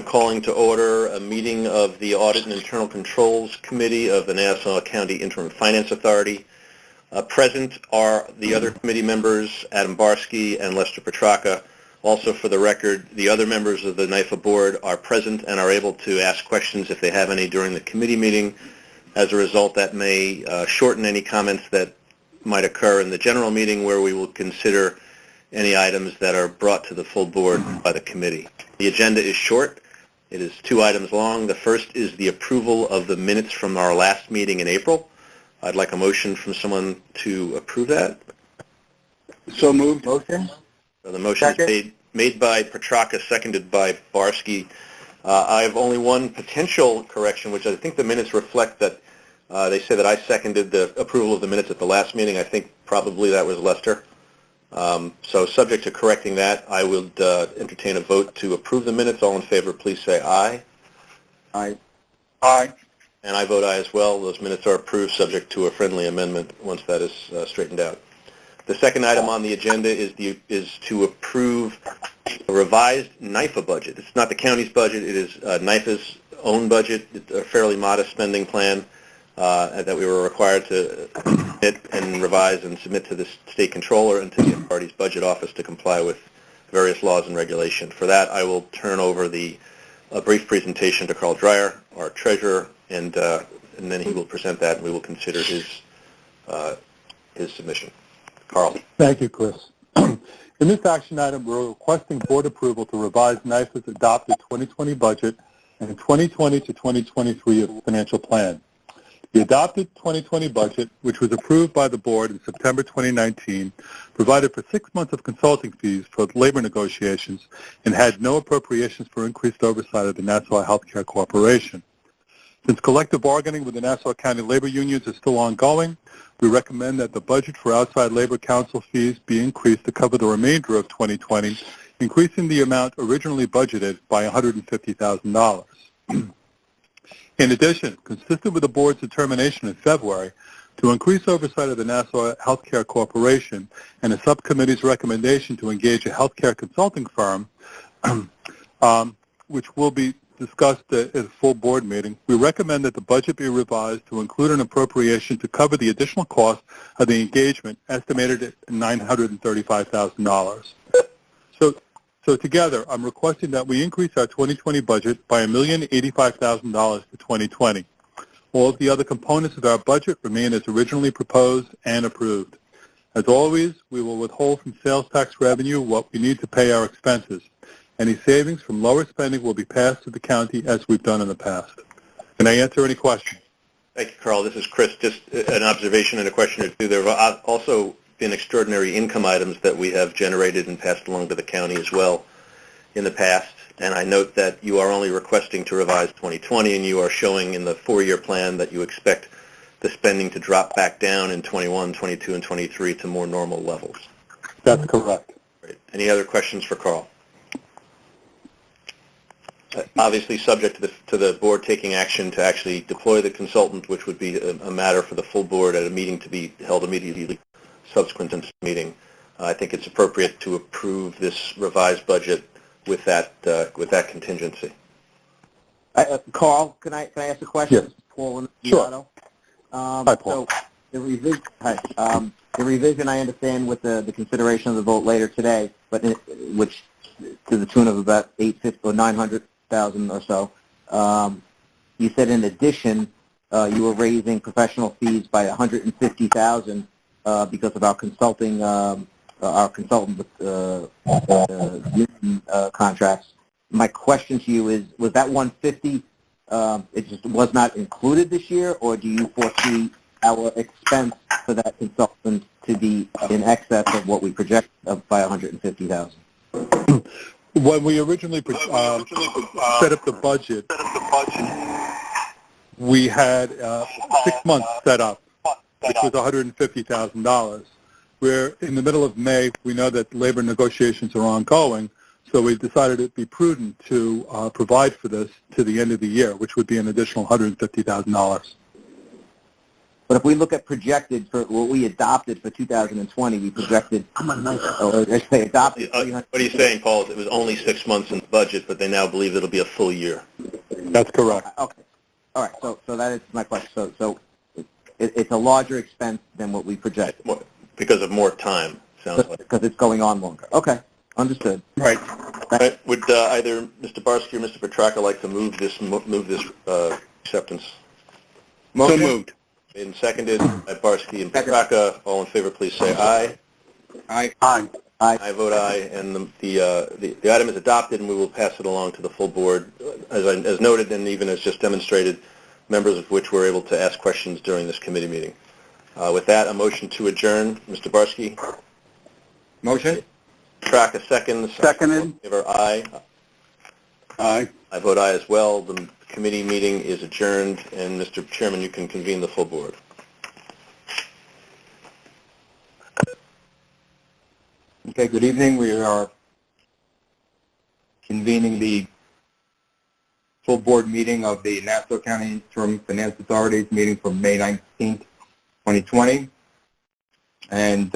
calling to order a meeting of the Audit and Internal Controls Committee of the Nassau County Interim Finance Authority. Present are the other committee members, Adam Barsky and Lester Petracca. Also, for the record, the other members of the NIFA board are present and are able to ask questions if they have any during the committee meeting. As a result, that may shorten any comments that might occur in the general meeting, where we will consider any items that are brought to the full board by the committee. The agenda is short. It is 2 items long. The first is the approval of the minutes from our last meeting in April. I'd like a motion from someone to approve that. So moved. Motion. So the motion is made by Petracca, seconded by Barsky. I have only one potential correction, which I think the minutes reflect that they say that I seconded the approval of the minutes at the last meeting. I think probably that was Lester. So subject to correcting that, I would entertain a vote to approve the minutes. All in favor, please say aye. Aye. Aye. And I vote aye as well. Those minutes are approved subject to a friendly amendment once that is straightened out. The second item on the agenda is to approve a revised NIFA budget. It's not the county's budget. It is NIFA's own budget. It's a fairly modest spending plan that we were required to submit and revise and submit to the state controller and to the authority's budget office to comply with various laws and regulations. For that, I will turn over a brief presentation to Carl Dreyer, our treasurer, and then he will present that, and we will consider his submission. Carl. Thank you, Chris. In this action item, we're requesting board approval to revise NIFA's adopted 2020 budget and 2020 to 2023 financial plan. The adopted 2020 budget, which was approved by the board in September 2019, provided for 6 months of consulting fees for labor negotiations and had no appropriations for increased oversight of the Nassau Healthcare Corporation. Since collective bargaining with the Nassau County labor unions is still ongoing, we recommend that the budget for outside labor council fees be increased to cover the remainder of 2020, increasing the amount originally budgeted by $150,000. In addition, consistent with the board's determination in February to increase oversight of the Nassau Healthcare Corporation and the subcommittee's recommendation to engage a healthcare consulting firm, which will be discussed at a full board meeting, we recommend that the budget be revised to include an appropriation to cover the additional cost of the engagement, estimated at $935,000. So together, I'm requesting that we increase our 2020 budget by $1,085,000 to 2020. All of the other components of our budget remain as originally proposed and approved. As always, we will withhold from sales tax revenue what we need to pay our expenses. Any savings from lower spending will be passed to the county as we've done in the past. Can I answer any questions? Thank you, Carl. This is Chris. Just an observation and a question or two. There have also been extraordinary income items that we have generated and passed along to the county as well in the past. And I note that you are only requesting to revise 2020, and you are showing in the 4-year plan that you expect the spending to drop back down in 21, 22, and 23 to more normal levels. That's correct. Great. Any other questions for Carl? Obviously subject to the board taking action to actually deploy the consultant, which would be a matter for the full board at a meeting to be held immediately subsequent to this meeting. I think it's appropriate to approve this revised budget with that contingency. Carl, can I ask a question? Yes. Paul. Sure. Hi, Paul. So the revision, I understand with the consideration of the vote later today, but which to the tune of about $850,000 or $900,000 or so. You said in addition you were raising professional fees by $150,000 because of our consultant with union contracts. My question to you is: was that $150,000 it just was not included this year, or do you foresee our expense for that consultant to be in excess of what we project by $150,000? When we originally set up the budget, we had 6 months set up, which was $150,000. We're in the middle of May. We know that labor negotiations are ongoing, so we decided it'd be prudent to provide for this to the end of the year, which would be an additional $150,000. But if we look at projected for what we adopted for 2020, we projected, or let's say adopted. What are you saying, Paul? Is it was only 6 months in the budget, but they now believe it'll be a full year. That's correct. Okay. All right. So that is my question. So it's a larger expense than what we projected. Because of more time, sounds like. Because it's going on longer. Okay. Understood. Right. Right. Would either Mr. Barsky or Mr. Petracca like to move this acceptance? So moved. Made and seconded by Barsky and Petracca. All in favor, please say aye. Aye. Aye. I vote aye, and the item is adopted, and we will pass it along to the full board, as noted, and even as just demonstrated, members of which were able to ask questions during this committee meeting. With that, a motion to adjourn. Mr. Barsky? Motion? Petracca, seconds. Seconded. All in favor, aye. Aye. I vote aye as well. The committee meeting is adjourned, and Mr. Chairman, you can convene the full board. Okay, good evening. We are convening the full board meeting of the Nassau County Interim Finance Authority's meeting from May 19th, 2020. And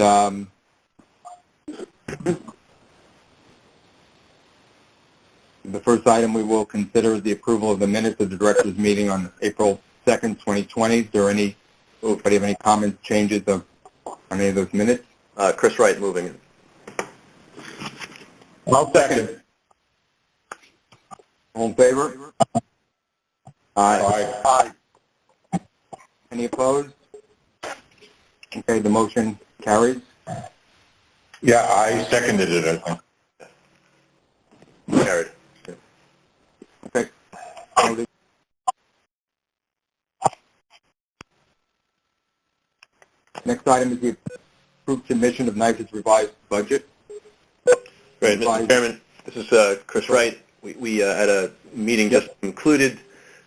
the first item we will consider is the approval of the minutes of the directors' meeting on April 2nd, 2020. Is there anybody have any comments, changes on any of those minutes? Chris Wright moving it. I'll second. All in favor? Aye. Aye. Any opposed? Okay, the motion carries. Yeah, I seconded it, I think. Carried. Okay. Next item is the approved submission of NYSE's revised budget. Right, Mr. Chairman, this is Chris Wright. We had a meeting just concluded.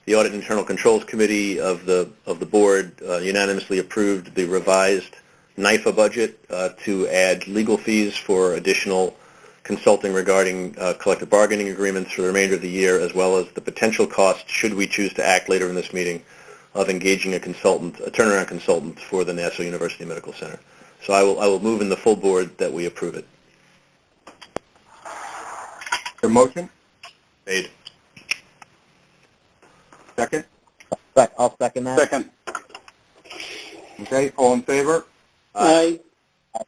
The Audit and Internal Controls Committee of the board unanimously approved the revised NYFA budget to add legal fees for additional consulting regarding collective bargaining agreements for the remainder of the year, as well as the potential cost, should we choose to act later in this meeting, of engaging a consultant, a turnaround consultant for the Nassau University Medical Center. So I will move in the full board that we approve it. The motion? Made. Second? I'll second that. Second. Okay, all in favor? Aye.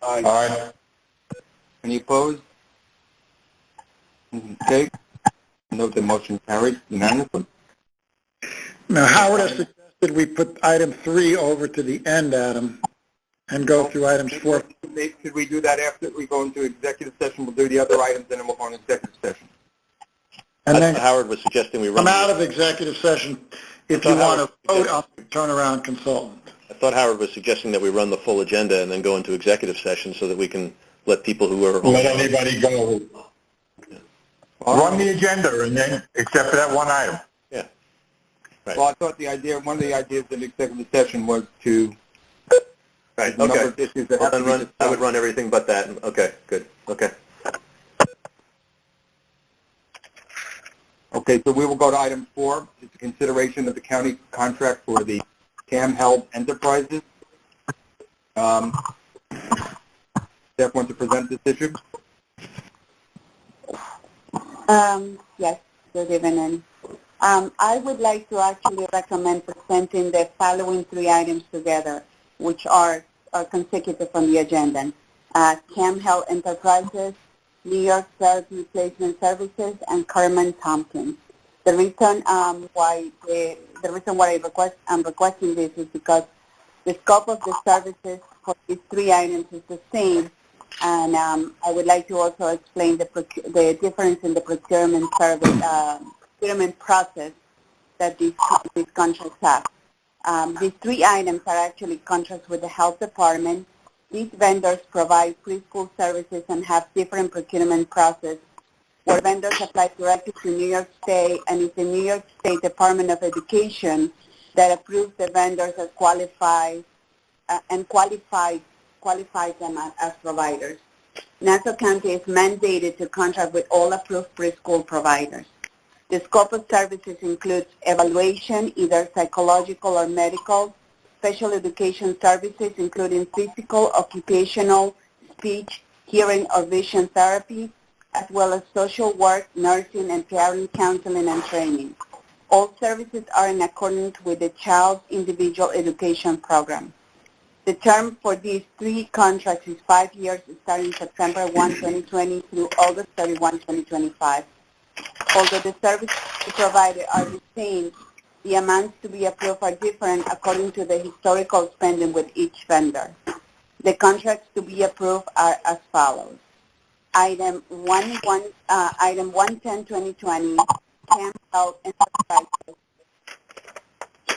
Aye. Any opposed? Okay. Note the motion carried unanimously. Now, Howard has suggested we put item 3 over to the end, Adam, and go through items 4. Should we do that after we go into executive session? We'll do the other items, and then we'll go into executive session. And then Howard was suggesting we run. come out of executive session if you want to vote on the turnaround consultant. I thought Howard was suggesting that we run the full agenda and then go into executive session so that we can let people who are... Let anybody go. Run the agenda, and then, except for that one item. Yeah. Right. Well, I thought one of the ideas in executive session was to... Right, number okay. of issues that Well, have to then be I would run everything but that. Okay, good. Okay. Okay, so we will go to item 4. It's a consideration of the county contract for the CAM-held enterprises. Staff want to present this issue? Yes, good evening. I would like to actually recommend presenting the following 3 items together, which are consecutive on the agenda. CAM Health Enterprises, New York Self Replacement Services, and Carmen Tompkins. The reason why I'm requesting this is because the scope of the services for these 3 items is the same, and I would like to also explain the difference in the procurement service procurement process that these contracts have. These 3 items are actually contracts with the health department. These vendors provide preschool services and have different procurement process where vendors apply directly to New York State, and it's the New York State Department of Education that approves the vendors as qualifies them as providers. Nassau County is mandated to contract with all approved preschool providers. The scope of services includes evaluation, either psychological or medical, special education services, including physical, occupational, speech, hearing, or vision therapy, as well as social work, nursing, and parent counseling and training. All services are in accordance with the Child's Individual Education Program. The term for these 3 contracts is 5 years, starting September 1, 2020 through August 31, 2025. Although the services provided are the same, the amounts to be approved are different according to the historical spending with each vendor. The contracts to be approved are as follows. Item 110-2020, Camp Health Enterprises,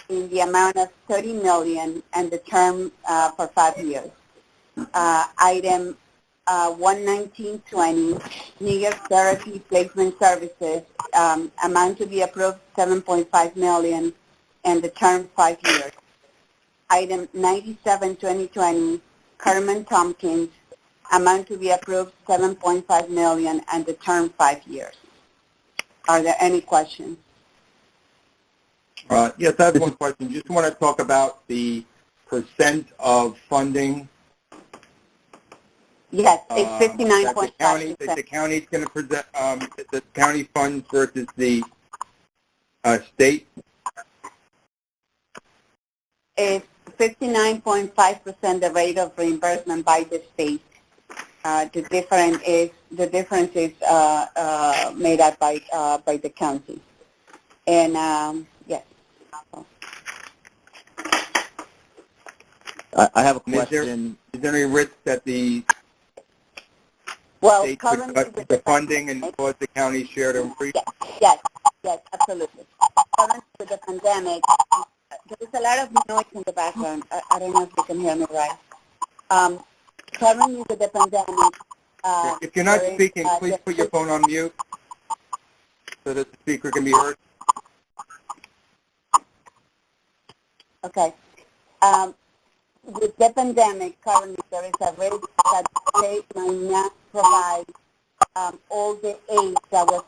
in the amount of $30 million and the term for 5 years. Item 119-20, New York Therapy Placement Services, amount to be approved $7.5 million and the term 5 years. Item 97-2020, Carmen Tompkins, amount to be approved $7.5 million and the term 5 years. Are there any questions? Yes, I have one question. Just want to talk about the percent of funding. Yes, it's 59.5%. That the county's going to present, the county funds versus the state. It's 59.5% the rate of reimbursement by the state. The difference is made up by the county. And yes. I have a question. Is there any risk that the state could cut the funding and cause the county share to increase? Yes, absolutely. Currently with the pandemic, there's a lot of noise in the background. I don't know if you can hear me right. Currently with the pandemic, if you're not speaking, please put your phone on mute so that the speaker can be heard. Okay. With the pandemic, currently there is a risk that the state might not provide all the aid that was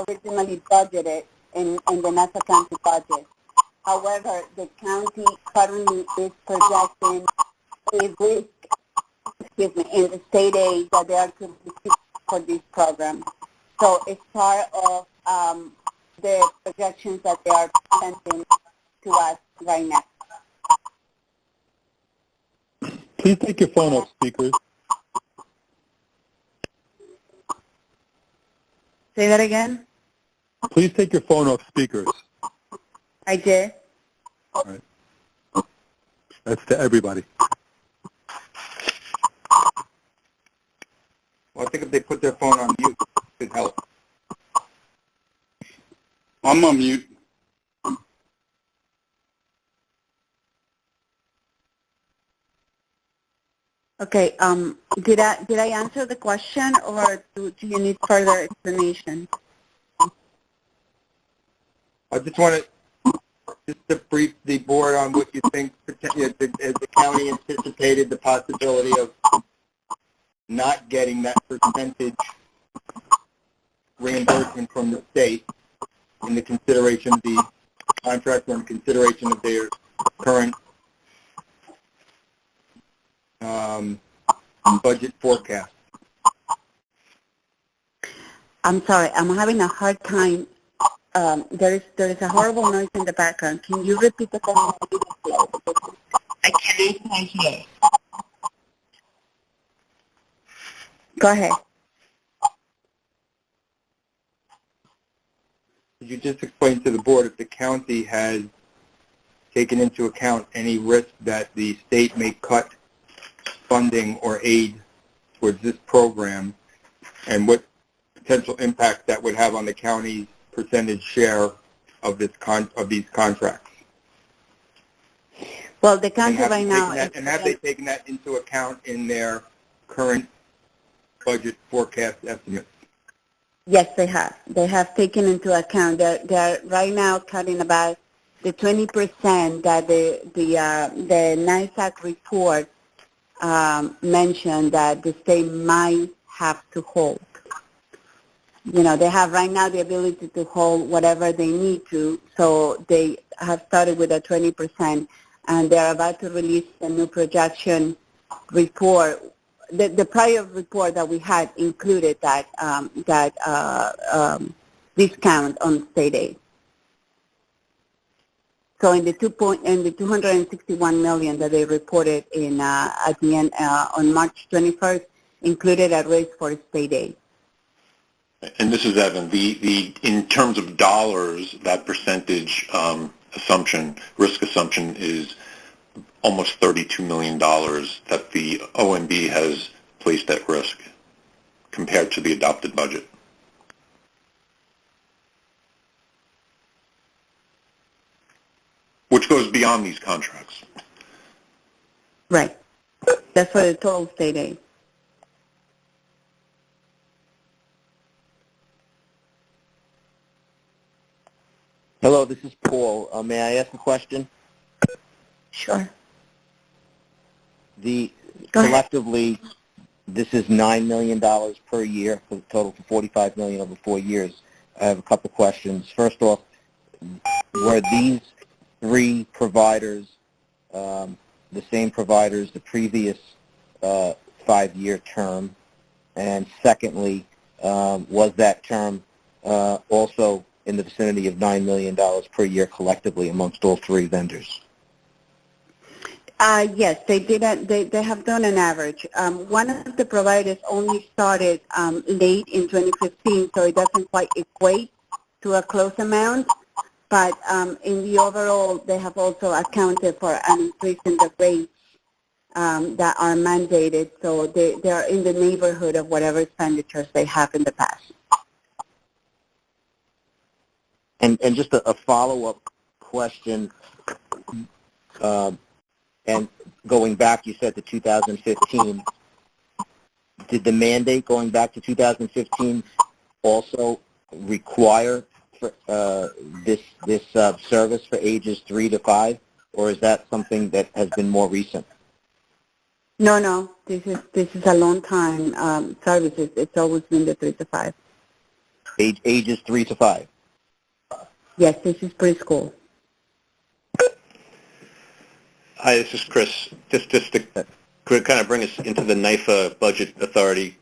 originally budgeted in the Nassau County budget. However, the county currently is projecting a risk, in the state aid that they are to receive for this program. So it's part of the projections that they are presenting to us right now. Please take your phone off speakers. Say that again? Please take your phone off speakers. I did. All right. That's to everybody. Well, I think if they put their phone on mute, it could help. I'm on mute. Okay. Did I answer the question, or do you need further explanation? I just want to brief the board on what you think. As the county anticipated the possibility of not getting that percentage reimbursement from the state in the consideration of the contract or in consideration of their current budget forecast. I'm sorry. I'm having a hard time. There is a horrible noise in the background. Can you repeat the question? I can't hear. Go ahead. Could you just explain to the board if the county has taken into account any risk that the state may cut funding or aid towards this program, and what potential impact that would have on the county's percentage share of these contracts? Well, the county right now... And have they taken that into account in their current budget forecast estimates? Yes, they have. They have taken into account. They're right now cutting about the 20% that the NISAC report mentioned that the state might have to hold. You know, they have right now the ability to hold whatever they need to, so they have started with a 20%. and they're about to release a new projection report. The prior report that we had included that discount on state aid. So in the 261 million that they reported in at the end on March 21st included a raise for state aid. And this is Evan. In terms of dollars, that percentage risk assumption is almost $32 million that the OMB has placed at risk compared to the adopted budget. Which goes beyond these contracts. Right. That's for the total state aid. Hello, this is Paul. May I ask a question? Sure. Go ahead. Collectively, this is $9 million per year for the total for $45 million over 4 years. I have a couple questions. First off, were these 3 providers the same providers the previous 5-year term? And secondly, was that term also in the vicinity of $9 million per year collectively amongst all 3 vendors? Yes, they did. They have done an average. One of the providers only started late in 2015, so it doesn't quite equate to a close amount. But in the overall, they have also accounted for an increase in the rates that are mandated, so they are in the neighborhood of whatever expenditures they have in the past. And just a follow-up question, and going back, you said to 2015, did the mandate going back to 2015 also require for, this service for ages 3 to 5, or is that something that has been more recent? No. This is a long time service. It's always been the 3 to 5. Ages 3 to 5. Yes, this is preschool. Hi, this is Chris. Just to kind of bring us into the NIFA Budget Authority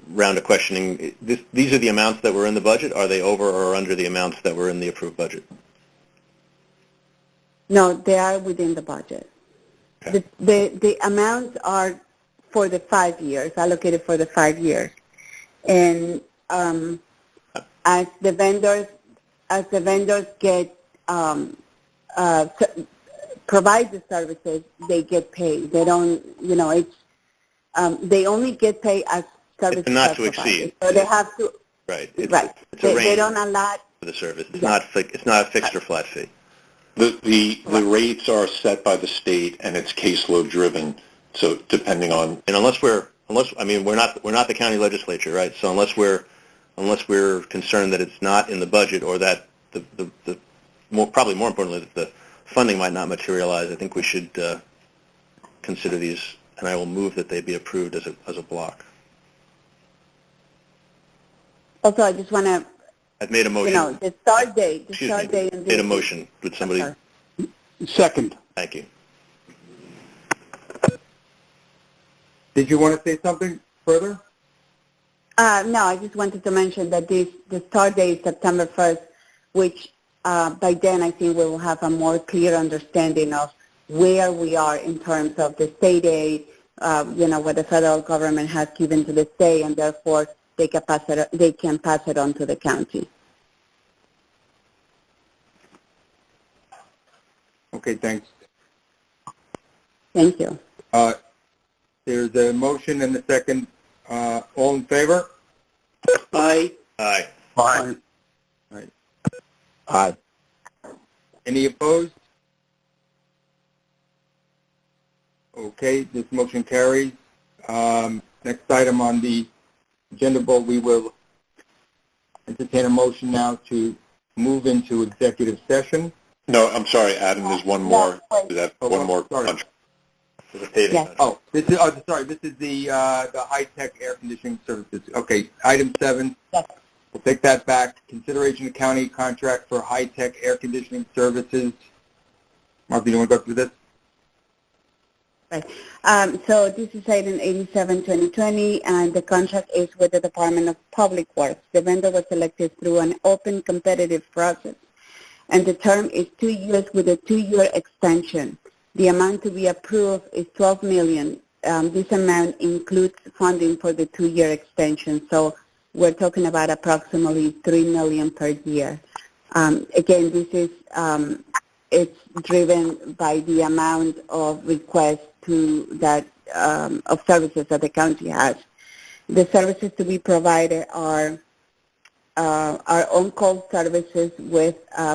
round of questioning, these are the amounts that were in the budget? Are they over or under the amounts that were in the approved budget? No, they are within the budget. Okay. The amounts are for the 5 years, allocated for the 5 years. And as the vendors get provide the services, they get paid. They don't, it's they only get paid as services. It's not to exceed. So they have to. Right. It's a range they don't allot for the service. It's not a fixed or flat fee. The rates are set by the state, and it's caseload driven. So depending on, and we're not the county legislature, right? So unless we're concerned that it's not in the budget, or that probably more importantly that the funding might not materialize, I think we should consider these, and I will move that they be approved as a block. Also, I just want to. I've made a motion. The start date. Made a motion. Would somebody? Second. Thank you. Did you want to say something further? No, I just wanted to mention that the start date is September 1st, which by then I think we will have a more clear understanding of where we are in terms of the state aid, what the federal government has given to the state, and therefore they can pass it on to the county. Okay, thanks. Thank you. There's a motion and a second. All in favor? Aye. Aye. Aye. Aye. Aye. Any opposed? Okay, this motion carries. Next item on the agenda, we will entertain a motion now to move into executive session. No, I'm sorry, Adam. There's one more. One more. Sorry. Yes. Oh, this is the high-tech air conditioning services. Okay, item 7. Yes. We'll take that back. Consideration of county contract for high-tech air conditioning services. Martha, you want to go through this? Right. So this is item 87-2020, and the contract is with the Department of Public Works. The vendor was selected through an open competitive process, and the term is 2 years with a 2-year extension. The amount to be approved is $12 million. This amount includes funding for the 2-year extension, so we're talking about approximately $3 million per year. Again, this is it's driven by the amount of requests of services that the county has. The services to be provided are on-call services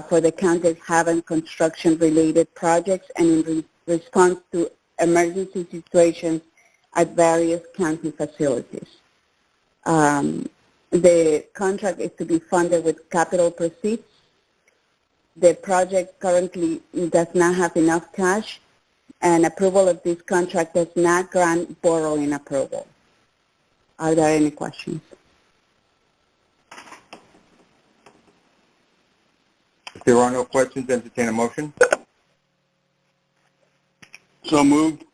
for the counties having construction-related projects and in response to emergency situations at various county facilities. The contract is to be funded with capital proceeds. The project currently does not have enough cash, and approval of this contract does not grant borrowing approval. Are there any questions? If there are no questions, entertain a motion. So moved. Is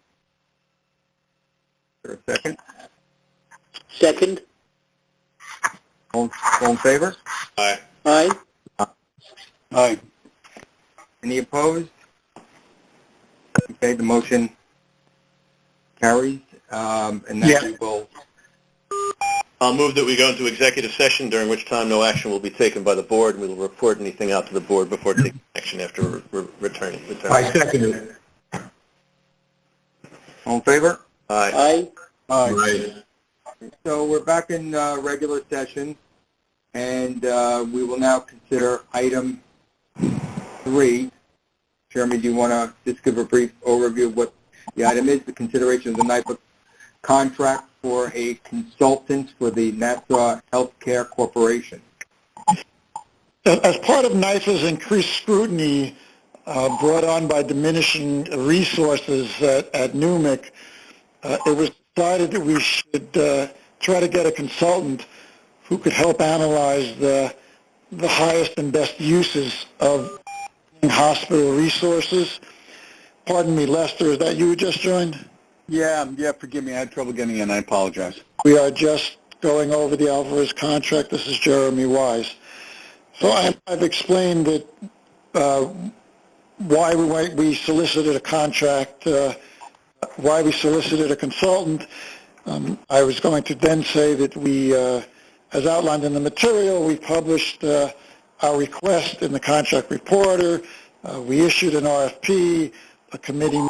there a second? Second. All in favor? Aye. Aye. Aye. Any opposed? Okay, the motion carries, and now we will... I'll move that we go into executive session, during which time no action will be taken by the board, and we will report anything out to the board before taking action after returning. I second it. All in favor? Aye. Aye. So we're back in regular session, and we will now consider item 3. Jeremy, do you want to just give a brief overview of what the item is? The consideration of the NYPA contract for a consultant for the Nassau Healthcare Corporation. As part of NYPA's increased scrutiny brought on by diminishing resources at NUMIC, it was decided that we should try to get a consultant who could help analyze the highest and best uses of hospital resources. Pardon me, Lester, is that you who just joined? Yeah, forgive me. I had trouble getting in. I apologize. We are just going over the Alvarez contract. This is Jeremy Wise. So I've explained that why we solicited a contract, why we solicited a consultant. I was going to then say that we, as outlined in the material, we published our request in the contract reporter. We issued an RFP. A committee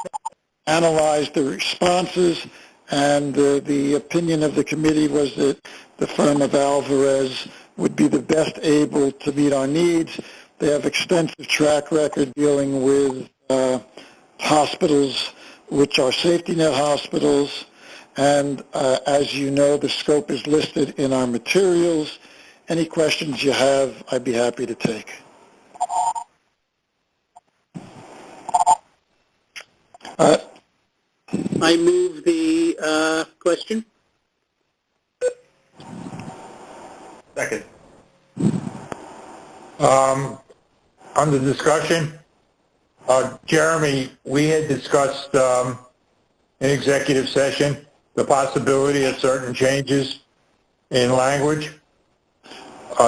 analyzed the responses, and the opinion of the committee was that the firm of Alvarez would be the best able to meet our needs. They have extensive track record dealing with hospitals, which are safety net hospitals, and as you know, the scope is listed in our materials. Any questions you have, I'd be happy to take. I move the question. Second. Under discussion, Jeremy, we had discussed in executive session the possibility of certain changes in language.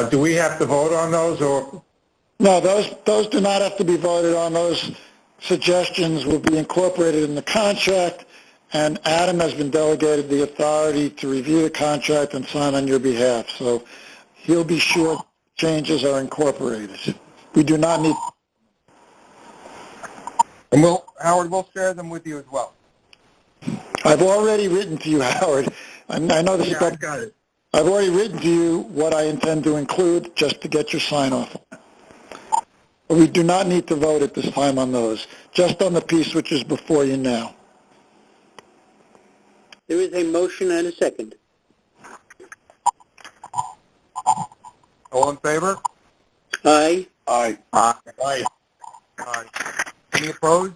Do we have to vote on those, or? No, those do not have to be voted on. Those suggestions will be incorporated in the contract, and Adam has been delegated the authority to review the contract and sign on your behalf. So he'll be sure changes are incorporated. We do not need... And Howard, we'll share them with you as well. I've already written to you, Howard. I know this is... I got it. I've already written to you what I intend to include just to get your sign-off. We do not need to vote at this time on those, just on the piece which is before you now. There is a motion and a second. All in favor? Aye. Aye. Aye. Aye. Any opposed?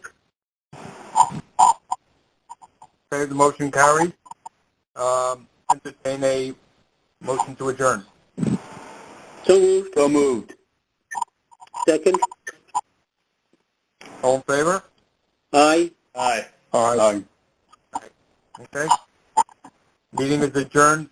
Okay, the motion carries. Entertain a motion to adjourn. So moved. So moved. Second. All in favor? Aye. Aye. Aye. Okay. Meeting is adjourned.